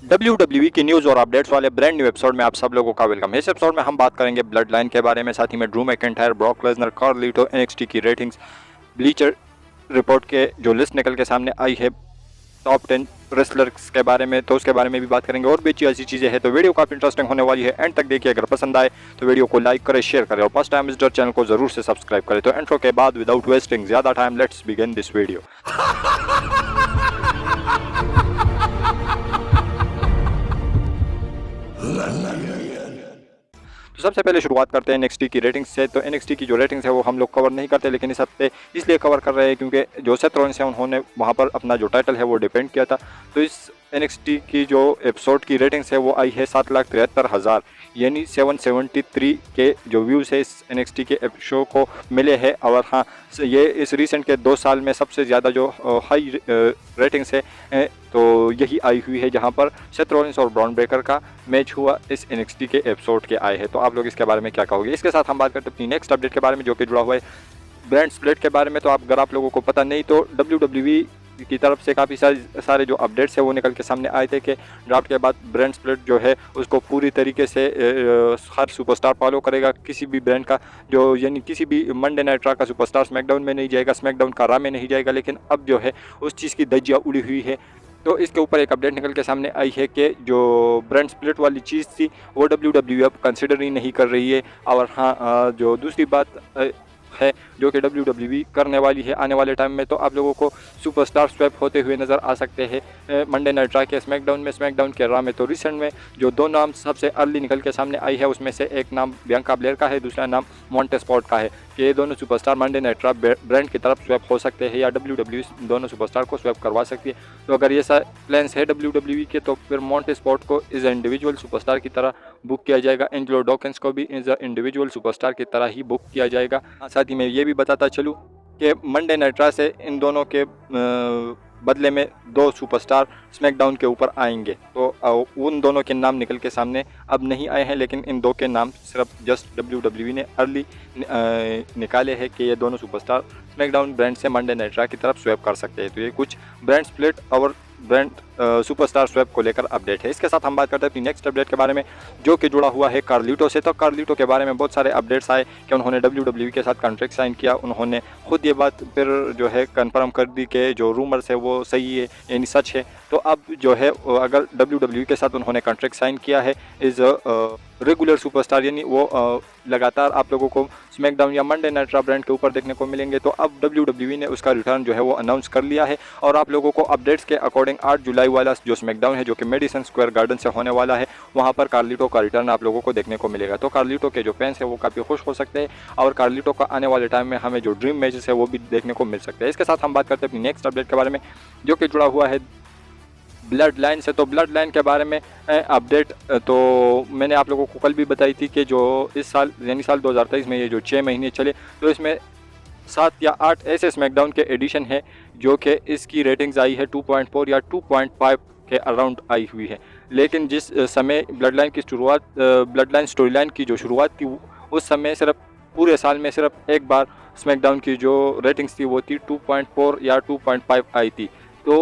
WWE की news और updates वाले ब्रांड न्यू एपिसोड में आप सब लोगों का वेलकम है। इस एपिसोड में हम बात करेंगे ब्लड लाइन के बारे में, साथ ही में Drew McIntyre, Brock Lesnar, Carlito, NXT की रेटिंग्स, ब्लीचर रिपोर्ट के जो लिस्ट निकल के सामने आई है टॉप 10 रेसलर्स के बारे में, तो उसके बारे में भी बात करेंगे और भी ऐसी चीज़ें हैं। तो वीडियो काफ़ी इंटरेस्टिंग होने वाली है, एंड तक देखिए। अगर पसंद आए तो वीडियो को लाइक करें, शेयर करें और फर्स्ट टाइम विजिटर चैनल को जरूर से सब्सक्राइब करें। तो इंट्रो के बाद विदाउट वेस्टिंग ज़्यादा time let's begin this video. तो सबसे पहले शुरुआत करते हैं NXT की रेटिंग्स से। तो NXT की जो रेटिंग्स है वो हम लोग कवर नहीं करते, लेकिन इस हफ्ते इसलिए कवर कर रहे हैं क्योंकि जो सेथ रॉलिंस है उन्होंने वहाँ पर अपना जो टाइटल है वो डिफेंड किया था। तो इस NXT की जो एपिसोड की रेटिंग्स है वो आई है 7,73,000, यानी 773 के जो व्यूज़ है इस NXT के शो को मिले हैं। और हाँ, ये इस रिसेंट के 2 साल में सबसे ज़्यादा जो हाई रेटिंग्स है तो यही आई हुई है, जहां पर सेथ रॉलिंस और ब्रॉन ब्रेकर का मैच हुआ इस NXT के एपिसोड के आए हैं। तो आप लोग इसके बारे में क्या कहोगे? इसके साथ हम बात करते हैं अपनी नेक्स्ट अपडेट के बारे में, जो कि जुड़ा हुआ है ब्रांड स्प्लिट के बारे में। तो अगर आप लोगों को पता नहीं तो WWE की तरफ से काफ़ी सारे जो अपडेट्स है वो निकल के सामने आए थे कि ड्राफ्ट के बाद ब्रांड स्प्लिट जो है उसको पूरी तरीके से हर सुपरस्टार फॉलो करेगा। किसी भी ब्रांड का जो, यानी किसी भी मंडे नाइट रॉ का सुपरस्टार स्मैकडाउन में नहीं जाएगा, स्मैकडाउन का रॉ में नहीं जाएगा, लेकिन अब जो है उस चीज़ की धज्जियाँ उड़ी हुई है। तो इसके ऊपर एक अपडेट निकल के सामने आई है कि जो ब्रांड स्प्लिट वाली चीज़ थी वो WWE अब कंसिडर ही नहीं कर रही है। और हाँ, जो दूसरी बात है जो कि WWE करने वाली है आने वाले टाइम में, तो आप लोगों को सुपरस्टार स्वैप होते हुए नज़र आ सकते हैं मंडे नाइट रॉ के स्मैकडाउन में, स्मैकडाउन के रॉ में। तो रिसेंट में जो 2 नाम सबसे अर्ली निकल के सामने आई है उसमें से एक नाम बियांका ब्लेयर का है, दूसरा नाम मॉन्टेस फोर्ड का है कि ये दोनों superstar Monday night raw brand की तरफ स्वैप हो सकते हैं या WWE दोनों सुपरस्टार को स्वैप करवा सकती है। तो अगर ये सारे प्लान्स है WWE के तो फिर मॉन्टेस फोर्ड को इस इंडिविजुअल सुपरस्टार की तरह बुक किया जाएगा, एंजेलो डॉकिंस को भी इस इंडिविजुअल सुपरस्टार की तरह ही बुक किया जाएगा। साथ ही मैं ये भी बताता चलूँ कि मंडे नाइट रॉ से इन दोनों के बदले में 2 सुपरस्टार स्मैकडाउन के ऊपर आएंगे। तो उन दोनों के नाम निकल के सामने अब नहीं आए हैं, लेकिन इन 2 के नाम सिर्फ जस्ट WWE ने अर्ली निकाले हैं कि ये दोनों सुपरस्टार स्मैकडाउन ब्रांड से मंडे नाइट रॉ की तरफ स्वैप कर सकते हैं। तो ये कुछ ब्रांड स्प्लिट और ब्रांड सुपरस्टार स्वैप को लेकर अपडेट है। इसके साथ हम बात करते हैं अपनी नेक्स्ट अपडेट के बारे में, जो कि जुड़ा हुआ है कार्लिटो से। तो कार्लिटो के बारे में बहुत सारे अपडेट्स आए कि उन्होंने WWE के साथ कॉन्ट्रैक्ट साइन किया। उन्होंने खुद ये बात फिर जो है कंफर्म कर दी कि जो रूमर्स है वो सही है, यानी सच है। तो अब जो है अगर WWE के साथ उन्होंने कॉन्ट्रैक्ट साइन किया है इज रेगुलर सुपरस्टार, यानी वो लगातार आप लोगों को स्मैकडाउन या मंडे नाइट रॉ ब्रांड के ऊपर देखने को मिलेंगे। तो अब WWE ने उसका रिटर्न जो है वो अनाउंस कर लिया है और आप लोगों को अपडेट्स के अकॉर्डिंग 8 जुलाई वाला जो स्मैकडाउन है जो कि मेडिसन स्क्वायर गार्डन से होने वाला है, वहां पर कार्लिटो का रिटर्न आप लोगों को देखने को मिलेगा। तो कार्लिटो के जो फैंस है वो काफ़ी खुश हो सकते हैं और कार्लिटो का आने वाले टाइम में हमें जो ड्रीम मैचेस है वो भी देखने को मिल सकते हैं। इसके साथ हम बात करते हैं अपनी नेक्स्ट अपडेट के बारे में, जो कि जुड़ा हुआ है ब्लड लाइन से। तो ब्लड लाइन के बारे में अपडेट तो मैंने आप लोगों को कल भी बताई थी कि जो इस साल यानी साल 2023 में ये जो 6 महीने चले तो इसमें 7 या 8 ऐसे स्मैकडाउन के एडिशन है जो कि इसकी रेटिंग्स आई है 2.4 या 2.5 के अराउंड आई हुई है। लेकिन जिस समय ब्लड लाइन की शुरुआत, ब्लड लाइन स्टोरी लाइन की जो शुरुआत थी उस समय सिर्फ पूरे साल में सिर्फ एक बार स्मैकडाउन की जो रेटिंग्स थी वो थी 2.4 या 2.5 आई थी। तो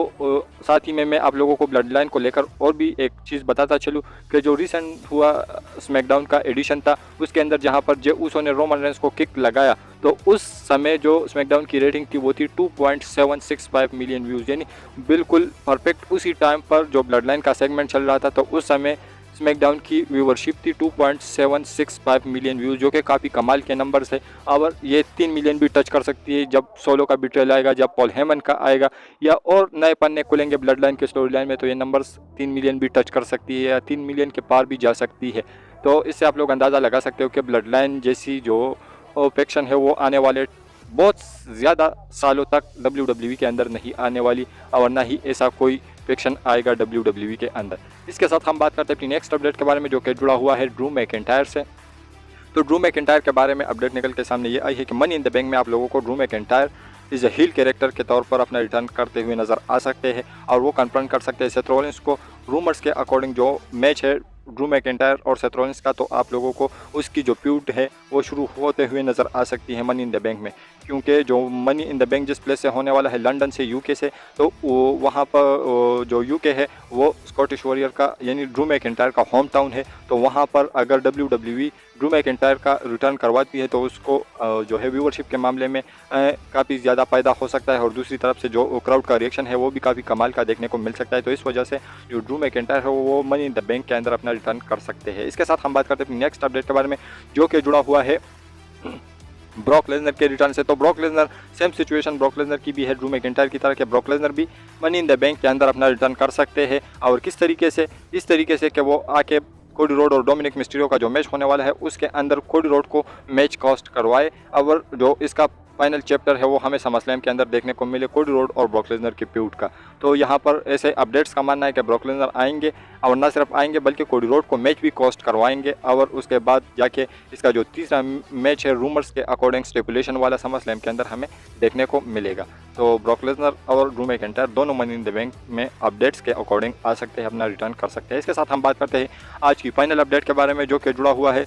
साथ ही में मैं आप लोगों को ब्लड लाइन को लेकर और भी एक चीज़ बताता चलूँ कि जो रिसेंट हुआ स्मैकडाउन का एडिशन था उसके अंदर जहां पर जे उसो ने रोमन रेंस को किक लगाया तो उस समय जो स्मैकडाउन की रेटिंग थी वो थी 2.765 मिलियन व्यूज़, यानी बिल्कुल परफेक्ट उसी टाइम पर जो ब्लड लाइन का सेगमेंट चल रहा था। तो उस समय स्मैकडाउन की व्यूवरशिप थी 2.765 मिलियन व्यूज़, जो कि काफ़ी कमाल के नंबर्स है। और ये 3 मिलियन भी टच कर सकती है जब सोलो का बिट्रेल आएगा, जब पॉल हेमन का आएगा या और नए पन्ने खुलेंगे ब्लड लाइन के स्टोरी लाइन में, तो ये नंबर्स 3 मिलियन भी टच कर सकती है या 3 मिलियन के पार भी जा सकती है। तो इससे आप लोग अंदाज़ा लगा सकते हो कि ब्लड लाइन जैसी जो फैक्शन है वो आने वाले बहुत ज़्यादा सालों तक WWE के अंदर नहीं आने वाली और ना ही ऐसा कोई फैक्शन आएगा WWE के अंदर। इसके साथ हम बात करते हैं अपनी नेक्स्ट अपडेट के बारे में, जो कि जुड़ा हुआ है ड्रू मैकिंटायर से। तो ड्रू मैकिंटायर के बारे में अपडेट निकल के सामने ये आई है कि मनी इन द बैंक में आप लोगों को Drew McIntyre is a heel character के तौर पर अपना रिटर्न करते हुए नज़र आ सकते हैं और वो कन्फ्रंट कर सकते हैं सेथ रॉलिंस को। रूमर्स के अकॉर्डिंग जो मैच है ड्रू मैकिंटायर और सेथ रॉलिंस का, तो आप लोगों को उसकी जो फ्यूड है वो शुरू होते हुए नज़र आ सकती है मनी इन द बैंक में, क्योंकि जो मनी इन द बैंक जिस प्लेस से होने वाला है लंदन से, यूके से, तो वहाँ पर जो यूके है वो स्कॉटिश वॉरियर का यानी ड्रू मैकिंटायर का होम टाउन है। तो वहाँ पर अगर WWE ड्रू मैकिंटायर का रिटर्न करवाती है तो उसको जो है व्यूअरशिप के मामले में काफ़ी ज़्यादा फ़ायदा हो सकता है, और दूसरी तरफ से जो क्राउड का रिएक्शन है वो भी काफ़ी कमाल का देखने को मिल सकता है। तो इस वजह से जो ड्रू मैकिंटायर है वो मनी इन द बैंक के अंदर अपना रिटर्न कर सकते हैं। इसके साथ हम बात करते हैं नेक्स्ट अपडेट के बारे में, जो कि जुड़ा हुआ है ब्रॉक लेसनर के रिटर्न से। तो Brock Lesnar same situation Brock Lesnar की भी है ड्रू मैकिंटायर की तरह के ब्रॉक लेसनर भी मनी इन द बैंक के अंदर अपना रिटर्न कर सकते हैं। और किस तरीके से, इस तरीके से कि वो आके कोडी रोड और डोमिनिक मिस्टीरियो का जो मैच होने वाला है उसके अंदर कोडी रोड को मैच कॉस्ट करवाए, और जो इसका फाइनल चैप्टर है वो हमें समरस्लैम के अंदर देखने को मिले कोडी रोड और ब्रॉक लेसनर के फ्यूड का। तो यहाँ पर ऐसे अपडेट्स का मानना है कि ब्रॉक लेसनर आएंगे, और न सिर्फ आएंगे बल्कि कोडी रोड को मैच भी कॉस्ट करवाएंगे, और उसके बाद जाके इसका जो तीसरा मैच है रूमर्स के अकॉर्डिंग स्टिपुलेशन वाला समरस्लैम के अंदर हमें देखने को मिलेगा। तो ब्रॉक लेसनर और ड्रू मैकिंटायर दोनों मनी इन द बैंक में अपडेट्स के अकॉर्डिंग आ सकते हैं, अपना रिटर्न कर सकते हैं। इसके साथ हम बात करते हैं आज की फाइनल अपडेट के बारे में, जो कि जुड़ा हुआ है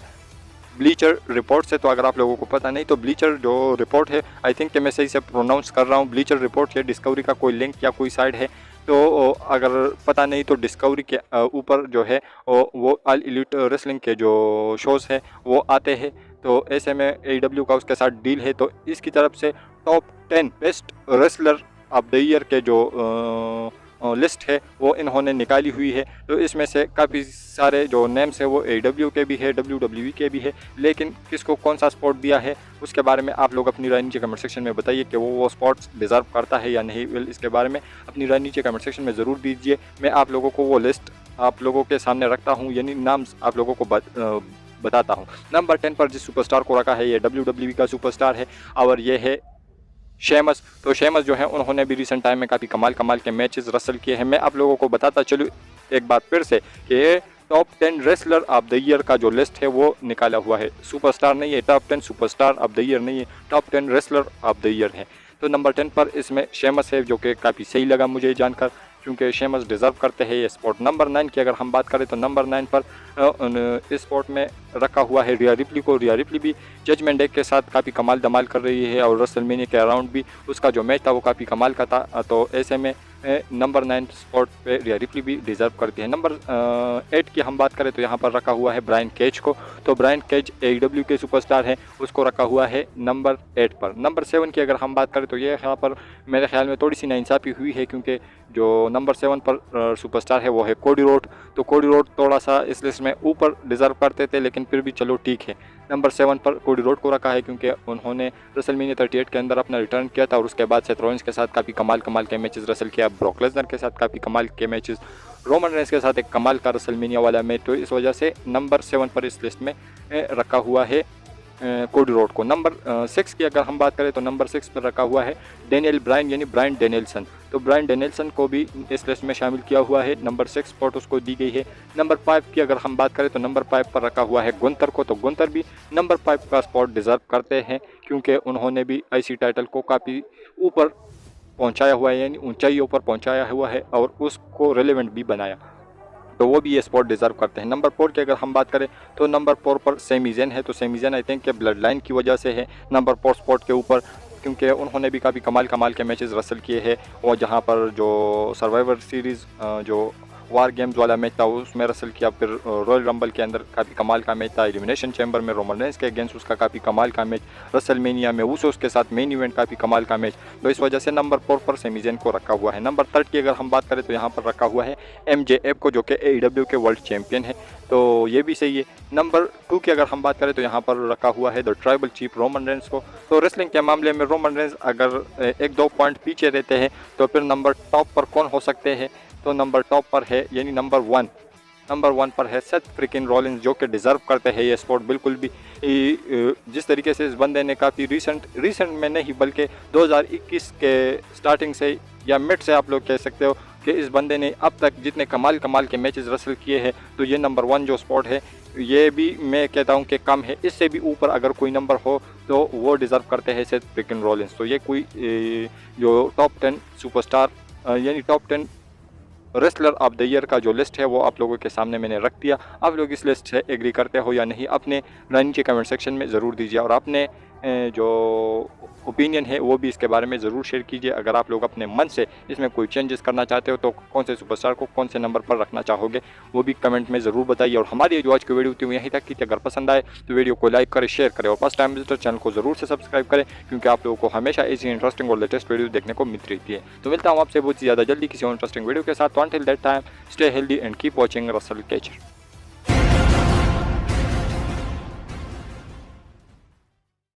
ब्लीचर रिपोर्ट से। तो अगर आप लोगों को पता नहीं तो ब्लीचर जो रिपोर्ट है, आई थिंक कि मैं सही से प्रोनाउंस कर रहा हूँ, ब्लीचर रिपोर्ट है डिस्कवरी का कोई लिंक या कोई साइट है। तो अगर पता नहीं तो डिस्कवरी के ऊपर जो है वो ऑल एलीट रेसलिंग के जो शोज़ है वो आते हैं। तो ऐसे में AEW का उसके साथ डील है, तो इसकी तरफ से top 10 best wrestler of the year के जो लिस्ट है वो इन्होंने निकाली हुई है। तो इसमें से काफ़ी सारे जो नेम्स है वो AEW के भी है, WWE के भी है, लेकिन किसको कौन सा स्पॉट दिया है उसके बारे में आप लोग अपनी राय नीचे कमेंट सेक्शन में बताइए कि वो स्पॉट्स डिज़र्व करता है या नहीं। इसके बारे में अपनी राय नीचे कमेंट सेक्शन में ज़रूर दीजिए। मैं आप लोगों को वो लिस्ट आप लोगों के सामने रखता हूँ, यानी नाम आप लोगों को बताता हूँ। नंबर 10 पर जिस सुपरस्टार को रखा है ये WWE का सुपरस्टार है, और ये है शेमस। तो शेमस जो है उन्होंने भी रिसेंट टाइम में काफ़ी कमाल के मैचेस रसल किए हैं। मैं आप लोगों को बताता चलूँ एक बार फिर से कि top 10 wrestler of the year का जो लिस्ट है वो निकाला हुआ है, सुपरस्टार नहीं है, top 10 superstar of the year नहीं है, top 10 wrestler of the year है। तो नंबर 10 पर इसमें शेमस है, जो कि काफ़ी सही लगा मुझे जानकर, क्योंकि शेमस डिज़र्व करते हैं ये स्पॉट। नंबर 9 की अगर हम बात करें तो नंबर 9 पर इस स्पॉट में रखा हुआ है रिया रिप्ली को। रिया रिप्ली भी जजमेंट डे के साथ काफ़ी कमाल धमाल कर रही है, और रेसलमेनिया के अराउंड भी उसका जो मैच था वो काफ़ी कमाल का था। तो ऐसे में नंबर 9 स्पॉट पे रिया रिप्ली भी डिज़र्व करती है। नंबर 8 की हम बात करें तो यहाँ पर रखा हुआ है ब्रायन केज को। तो ब्रायन केज AEW के सुपरस्टार हैं, उसको रखा हुआ है नंबर 8 पर। नंबर 7 की अगर हम बात करें तो ये यहाँ पर मेरे ख्याल में थोड़ी सी नाइंसाफ़ी हुई है, क्योंकि जो नंबर 7 पर सुपरस्टार है वो है कोडी रोड। तो कोडी रोड थोड़ा सा इस लिस्ट में ऊपर डिज़र्व करते थे, लेकिन फिर भी चलो ठीक है, नंबर 7 पर कोडी रोड को रखा है, क्योंकि उन्होंने रेसलमेनिया 38 के अंदर अपना रिटर्न किया था, और उसके बाद सेथ रॉलिंस के साथ काफ़ी कमाल के मैचेस रसल किया, ब्रॉक लेसनर के साथ काफ़ी कमाल के मैचेस, रोमन रेंस के साथ एक कमाल का रेसलमेनिया वाला मैच। तो इस वजह से नंबर 7 पर इस लिस्ट में रखा हुआ है कोडी रोड को। नंबर 6 की अगर हम बात करें तो नंबर 6 पर रखा हुआ है डेनियल ब्रायन, यानी ब्रायन डेनियल्सन। तो ब्रायन डेनियल्सन को भी इस लिस्ट में शामिल किया हुआ है, नंबर 6 स्पॉट उसको दी गई है। नंबर 5 की अगर हम बात करें तो नंबर 5 पर रखा हुआ है गुंतर को। तो गुंतर भी नंबर 5 का स्पॉट डिज़र्व करते हैं, क्योंकि उन्होंने भी IC टाइटल को काफ़ी ऊपर पहुंचाया हुआ है, यानी ऊंचाइयों पर पहुंचाया हुआ है, और उसको रेलेवेंट भी बनाया। तो वो भी ये स्पॉट डिज़र्व करते हैं। नंबर 4 की अगर हम बात करें तो नंबर 4 पर सेमी ज़ेन है। तो सेमी ज़ेन आई थिंक के ब्लड लाइन की वजह से है नंबर 4 स्पॉट के ऊपर, क्योंकि उन्होंने भी काफ़ी कमाल के मैचेस रसल किए हैं, और जहाँ पर जो सर्वाइवर सीरीज़ जो वार गेम्स वाला मैच था उसमें रसल किया, फिर रॉयल रंबल के अंदर काफ़ी कमाल का मैच था, एलिमिनेशन चैम्बर में रोमन रेंस के अगेंस्ट उसका काफ़ी कमाल का मैच, रेसलमेनिया में उस के साथ मेन इवेंट काफ़ी कमाल का मैच। तो इस वजह से नंबर 4 पर सेमी ज़ेन को रखा हुआ है। नंबर 3 की अगर हम बात करें तो यहाँ पर रखा हुआ है MJF को, जो कि AEW के वर्ल्ड चैम्पियन है, तो ये भी सही है। नंबर 2 की अगर हम बात करें तो यहाँ पर रखा हुआ है the tribal chief Roman Reigns को। तो रेसलिंग के मामले में रोमन रेंस अगर 1-2 पॉइंट पीछे रहते हैं तो फिर नंबर टॉप पर कौन हो सकते हैं, तो नंबर टॉप पर है, यानी नंबर 1 पर है सेथ फ्रिकिन रॉलिंस, जो कि डिज़र्व करते हैं ये स्पॉट बिल्कुल भी। जिस तरीके से इस बंदे ने काफ़ी रिसेंट में नहीं बल्कि 2021 के स्टार्टिंग से या मिड से आप लोग कह सकते हो कि इस बंदे ने अब तक जितने कमाल के मैचेस रसल किए हैं, तो ये नंबर 1 जो स्पॉट है ये भी मैं कहता हूँ कि कम है। इससे भी ऊपर अगर कोई नंबर हो तो वो डिज़र्व करते हैं सेथ फ्रिकिन रॉलिंस। तो ये कोई जो टॉप 10 सुपरस्टार यानी top 10 wrestler of the year का जो लिस्ट है वो आप लोगों के सामने मैंने रख दिया। आप लोग इस लिस्ट से एग्री करते हो या नहीं, अपने नीचे कमेंट सेक्शन में ज़रूर दीजिए, और आपने जो ओपिनियन है वो भी इसके बारे में ज़रूर शेयर कीजिए। अगर आप लोग अपने मन से इसमें कोई चेंजेस करना चाहते हो तो कौन से सुपरस्टार को कौन से नंबर पर रखना चाहोगे वो भी कमेंट में ज़रूर बताइए। और हमारी जो आज की वीडियो थी वो यहीं तक की थी। अगर पसंद आए तो वीडियो को लाइक करें, शेयर करें और फर्स्ट टाइम विजिटर चैनल को ज़रूर से सब्सक्राइब करें, क्योंकि आप लोगों को हमेशा ऐसी इंटरेस्टिंग और लेटेस्ट वीडियो देखने को मिलती रहती है। तो मिलता हूँ आपसे बहुत ज़्यादा जल्दी किसी और इंटरेस्टिंग वीडियो के साथ। तो until that time stay healthy and keep watching Russell catcher.